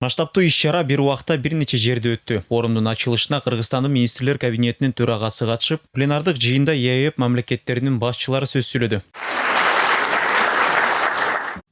Масштабтуу иш-чара бир убакта бир нече жерде өттү. Форумдун ачылышына Кыргызстандын министрлер кабинетинин төрагасы катышып, пленардык жыйында ЕЭП мамлекеттеринин башчылары сөз сүйлөдү.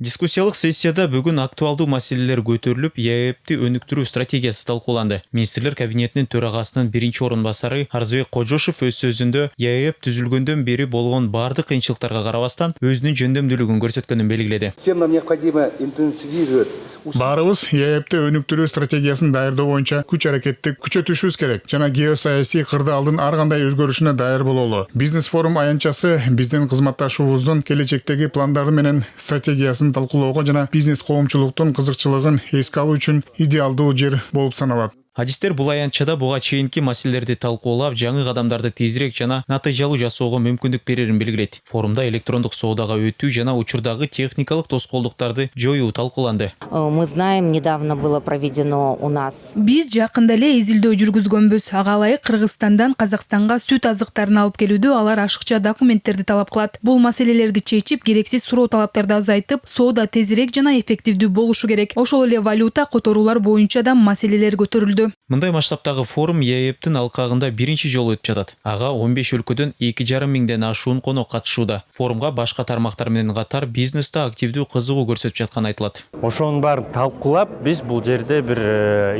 Дискуссиялык сессияда бүгүн актуалдуу маселелер көтөрүлүп, ЕЭПти өнүктүрүү стратегиясы талкууланды. Министрлер кабинетинин төрагасынын биринчи орун басары Арзыбек Кожошов өз сөзүндө ЕЭП түзүлгөндөн бери болгон бардык кыйынчылыктарга карабастан өзүнүн жөндөмдүүлүгүн көрсөткөнүн белгиледи. Всем нам необходимо интенсивировать. Баарыбыз ЕЭПти өнүктүрүү стратегиясын даярдоо боюнча күч аракетти күчөтүшүбүз керек жана геосаясий кырдаалдын ар кандай өзгөрүшүнө даяр бололу. Бизнес форум аянтчасы биздин кызматташуубуздун келечектеги пландары менен стратегиясын талкуулоого жана бизнес коомчулуктун кызыкчылыгын эске алуу үчүн идеалдуу жер болуп саналат. Адистер бул аянтчада буга чейинки маселелерди талкуулап, жаңы кадамдарды тезирээк жана натыйжалуу жасоого мүмкүндүк берерин белгиледи. Форумда электрондук соодага өтүү жана учурдагы техникалык тоскоолдуктарды жоюу талкууланды. Мы знаем, недавно было проведено у нас. Биз жакында эле изилдөө жүргүзгөнбүз. Ага ылайык Кыргызстандан Казакстанга сүт азыктарын алып келүүдө алар ашыкча документтерди талап кылат. Бул маселелерди чечип, керексиз суроо талаптарды азайтып, соода тезирээк жана эффективдүү болушу керек. Ошол эле валюта которуулар боюнча да маселелер көтөрүлдү. Мындай масштабтагы форум ЕЭПтин алкагында биринчи жолу өтүп жатат. Ага 15 өлкөдөн 2,5 миңден ашуун конок катышууда. Форумга башка тармактар менен катар бизнесте активдүү кызыгуу көрсөтүп жатканы айтылат. Ошонун баарын талкуулап, биз бул жерде бир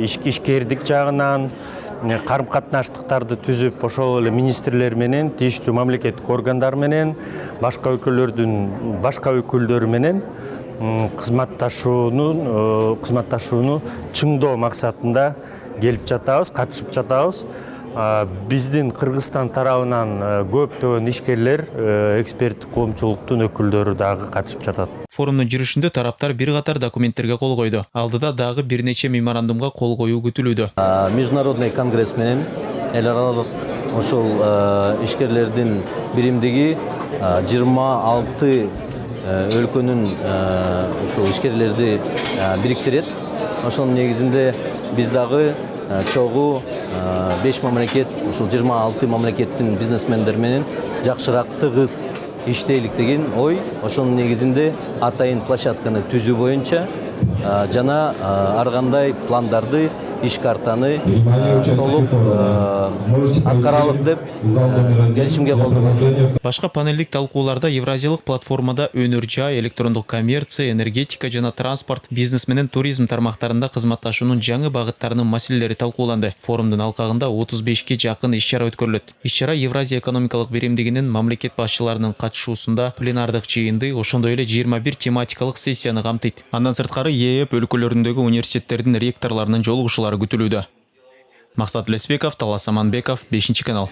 ишкерлик жагынан карым-катнаштыктарды түзүп, ошол эле министрлер менен, тийиштүү мамлекеттик органдар менен, башка өлкөлөрдүн башка өкүлдөрү менен кызматташууну чыңдоо максатында келип жатабыз, катышып жатабыз. Биздин Кыргызстан тарабынан көптөгөн ишкерлер, эксперттик коомчулуктун өкүлдөрү дагы катышып жатат. Форумдун жүрүшүндө тараптар бир катар документтерге кол койду. Алдыда дагы бир нече меморандумга кол коюу күтүлүүдө. Международный конгресс менен эл аралык ошол ишкерлердин биримдиги 26 өлкөнүн ушул ишкерлерди бириктирет. Ошонун негизинде биз дагы чогуу 5 мамлекет, ушул 26 мамлекеттин бизнесмендер менен жакшыраак тыгыз иштейлик деген ой. Ошонун негизинде атайын площадканы түзүү боюнча жана ар кандай пландарды, иш картаны толук аткаралык деп келишимге кол койдук. Башка панелдик талкууларда Евразиялык платформада өнөр жай, электрондук коммерция, энергетика жана транспорт, бизнес менен туризм тармактарында кызматташуунун жаңы багыттарынын маселелери талкууланды. Форумдун алкагында 35 жакын иш-чара өткөрүлөт. Иш-чара Евразия экономикалык биримдигинин мамлекет башчыларынын катышуусунда пленардык жыйынды, ошондой эле 21 тематикалык сессияны камтыйт. Андан сырткары ЕЭП өлкөлөрүндөгү университеттердин ректорлорунун жолугушуулары күтүлүүдө. Максат Лесбеков, Талас Аманбеков, 5 канал.